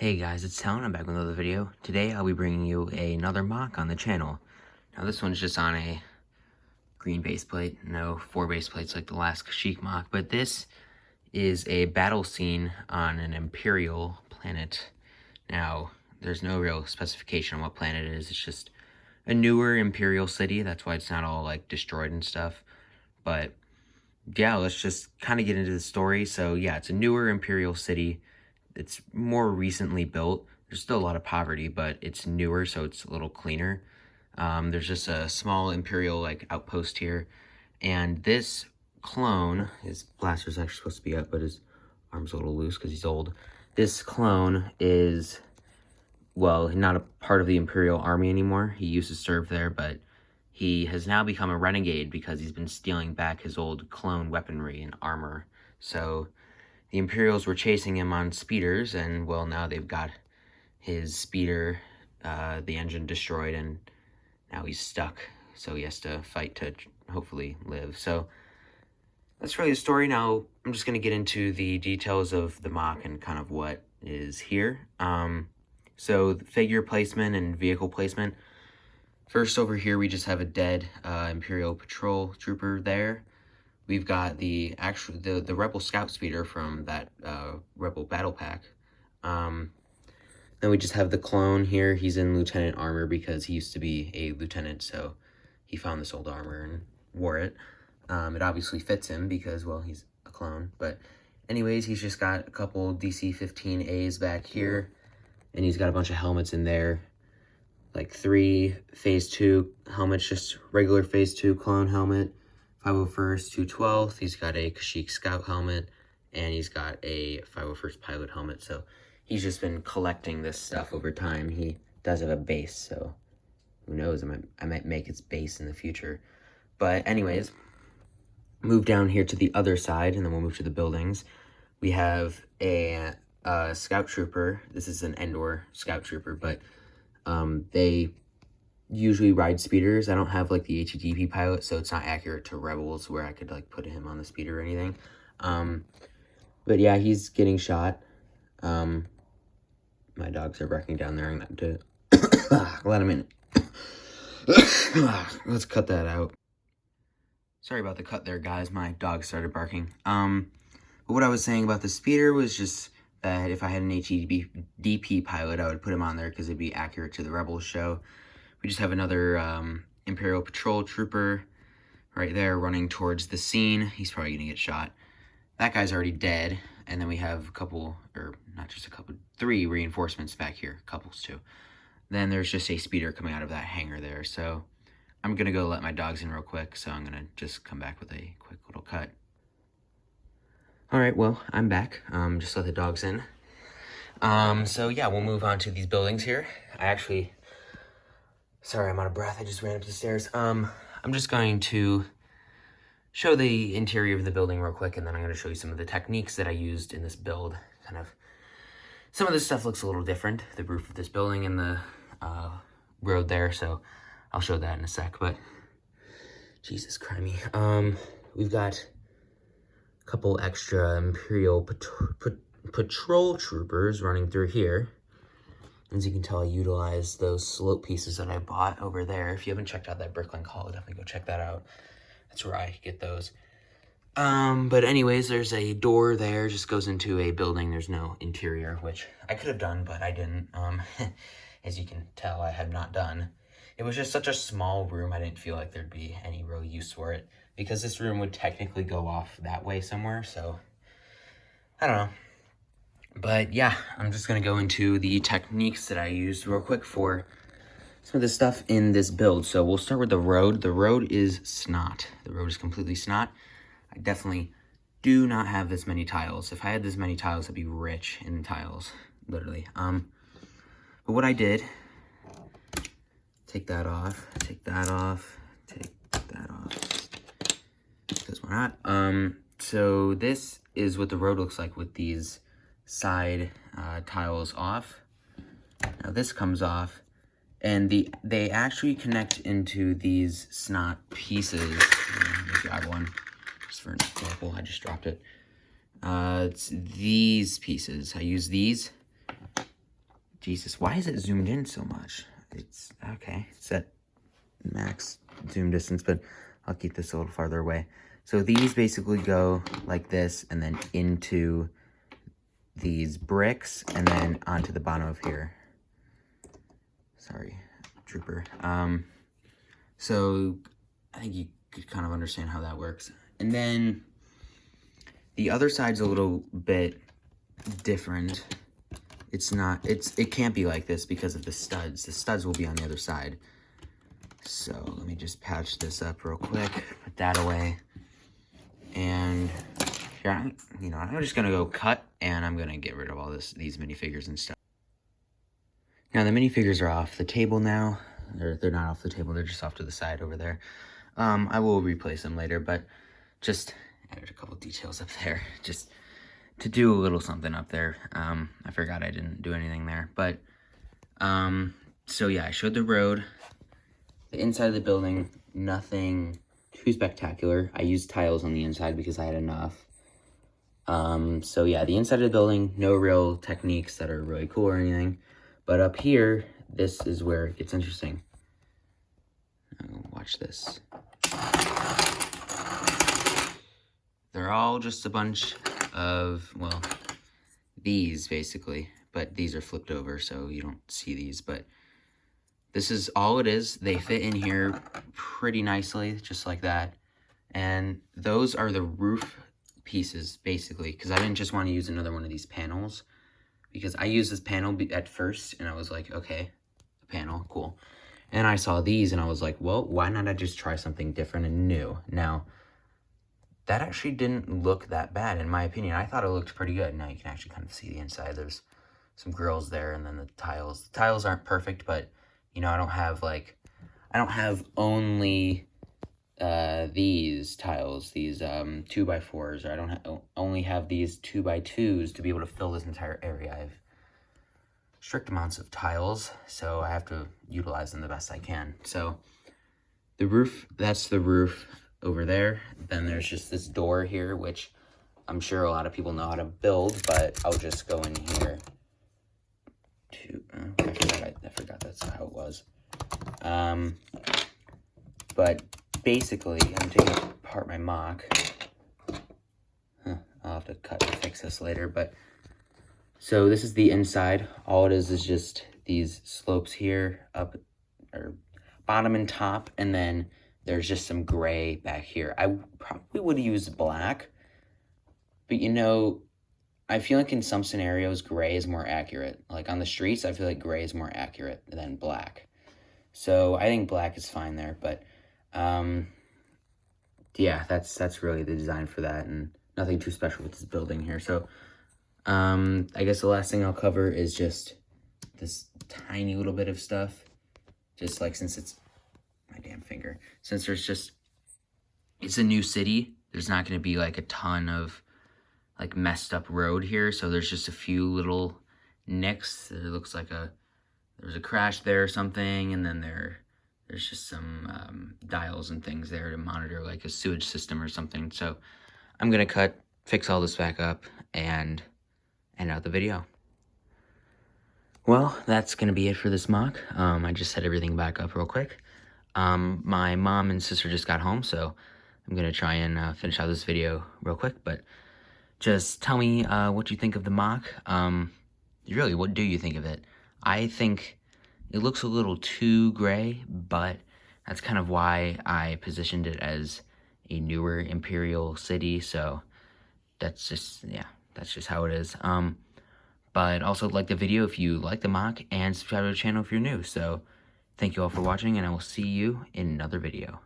Hey guys, it's Talon. I'm back with another video. Today I'll be bringing you another MOC on the channel. Now this one's just on a green base plate, no 4 base plates like the last Kashyyyk MOC, but this is a battle scene on an Imperial planet. Now, there's no real specification on what planet it is, it's just a newer Imperial city, that's why it's not all like destroyed and stuff. But yeah, let's just kind of get into the story. So yeah, it's a newer Imperial city. It's more recently built. There's still a lot of poverty, but it's newer, so it's a little cleaner. There's just a small Imperial like outpost here, and this clone, his blaster's actually supposed to be up, but his arm's a little loose because he's old. This clone is, well, not a part of the Imperial army anymore. He used to serve there, but he has now become a renegade because he's been stealing back his old clone weaponry and armor. So the Imperials were chasing him on speeders, and well, now they've got his speeder, the engine destroyed, and now he's stuck. So he has to fight to hopefully live. So that's really the story. Now I'm just going to get into the details of the MOC and kind of what is here. So the figure placement and vehicle placement. First over here, we just have a dead Imperial patrol trooper there. We've got the Rebel Scout Speeder from that Rebel Battle Pack. Then we just have the clone here. He's in Lieutenant armor because he used to be a lieutenant, so he found this old armor and wore it. It obviously fits him because, well, he's a clone. But anyways, he's just got a couple DC-15As back here, and he's got a bunch of helmets in there. Like 3 Phase 2 helmets, just regular Phase 2 clone helmet. 501st, 212th, he's got a Kashyyyk Scout helmet, and he's got a 501st Pilot helmet, so he's just been collecting this stuff over time. He does have a base, so who knows, I might make its base in the future. But anyways, move down here to the other side, and then we'll move to the buildings. We have a Scout Trooper. This is an Endor Scout Trooper, but they usually ride speeders. I don't have like the HEDP pilot, so it's not accurate to Rebels where I could like put him on the speeder or anything. But yeah, he's getting shot. My dogs are barking down there. I'm going to let him in. Let's cut that out. Sorry about the cut there, guys. My dog started barking. But what I was saying about the speeder was just that if I had an HEDP pilot, I would put him on there because it'd be accurate to the Rebels show. We just have another Imperial Patrol Trooper right there running towards the scene. He's probably going to get shot. That guy's already dead. And then we have a couple, or not just a couple, 3 reinforcements back here. Couples, too. Then there's just a speeder coming out of that hangar there. So I'm going to go let my dogs in real quick. So I'm going to just come back with a quick little cut. Alright, well, I'm back. Just let the dogs in. So yeah, we'll move on to these buildings here. Sorry, I'm out of breath. I just ran up the stairs. I'm just going to show the interior of the building real quick, and then I'm going to show you some of the techniques that I used in this build. Some of this stuff looks a little different, the roof of this building and the road there, so I'll show that in a sec, but Jesus crimey. We've got a couple extra Imperial patrol troopers running through here. As you can tell, I utilized those slope pieces that I bought over there. If you haven't checked out that Bricklink haul, definitely go check that out. That's where I get those. But anyways, there's a door there, just goes into a building. There's no interior, which I could have done, but I didn't. As you can tell, I have not done. It was just such a small room, I didn't feel like there'd be any real use for it, because this room would technically go off that way somewhere, so I don't know. But yeah, I'm just going to go into the techniques that I used real quick for some of the stuff in this build. So we'll start with the road. The road is snot. The road is completely snot. I definitely do not have this many tiles. If I had this many tiles, I'd be rich in tiles, literally. But what I did, take that off, take that off, take that off, because why not? So this is what the road looks like with these side tiles off. Now this comes off, and they actually connect into these snot pieces. Let me grab one just for an example. I just dropped it. It's these pieces. I use these Jesus, why is it zoomed in so much? It's, okay, it's at max zoom distance, but I'll keep this a little farther away. So these basically go like this, and then into these bricks, and then onto the bottom of here. Sorry, trooper. So I think you could kind of understand how that works. And then the other side's a little bit different. It can't be like this because of the studs. The studs will be on the other side. So let me just patch this up real quick, put that away. And here, I'm just gonna go cut, and I'm gonna get rid of all these minifigures and stuff. Now the minifigures are off the table now. They're not off the table, they're just off to the side over there. I will replace them later, but just added a couple details up there, just to do a little something up there. I forgot I didn't do anything there, but, so yeah, I showed the road. The inside of the building, nothing too spectacular. I used tiles on the inside because I had enough. So yeah, the inside of the building, no real techniques that are really cool or anything. But up here, this is where it gets interesting. Watch this. They're all just a bunch of, well, these basically, but these are flipped over so you don't see these, but this is all it is. They fit in here pretty nicely, just like that. And those are the roof pieces, basically, because I didn't just want to use another one of these panels, because I used this panel at first, and I was like, okay, a panel, cool. And I saw these, and I was like, well, why not I just try something different and new? Now, that actually didn't look that bad, in my opinion. I thought it looked pretty good. Now you can actually kind of see the inside. There's some grills there, and then the tiles. The tiles aren't perfect, but, you know, I don't have only these tiles, these 2x4s, or I don't only have these 2x2s to be able to fill this entire area. I have strict amounts of tiles, so I have to utilize them the best I can. So the roof, that's the roof over there. Then there's just this door here, which I'm sure a lot of people know how to build, but I'll just go in here to, I forgot that's how it was. But basically, I'm taking apart my MOC. I'll have to cut and fix this later, but so this is the inside. All it is just these slopes here, up, or bottom and top, and then there's just some gray back here. I probably would use black, but you know, I feel like in some scenarios, gray is more accurate. Like on the streets, I feel like gray is more accurate than black. So I think black is fine there, but yeah, that's really the design for that, and nothing too special with this building here. So I guess the last thing I'll cover is just this tiny little bit of stuff. Just like, since it's my damn finger, since it's a new city, there's not going to be like a ton of like messed up road here. So there's just a few little nicks. It looks like there's a crash there or something, and then there's just some dials and things there to monitor like a sewage system or something. So I'm going to fix all this back up, and end out the video. Well, that's going to be it for this MOC. I just set everything back up real quick. My mom and sister just got home, so I'm going to try and finish out this video real quick. But just tell me what you think of the MOC. Really, what do you think of it? I think it looks a little too gray, but that's kind of why I positioned it as a newer Imperial city. So that's just, yeah, that's just how it is. But also like the video if you like the MOC, and subscribe to the channel if you're new. So thank you all for watching, and I will see you in another video.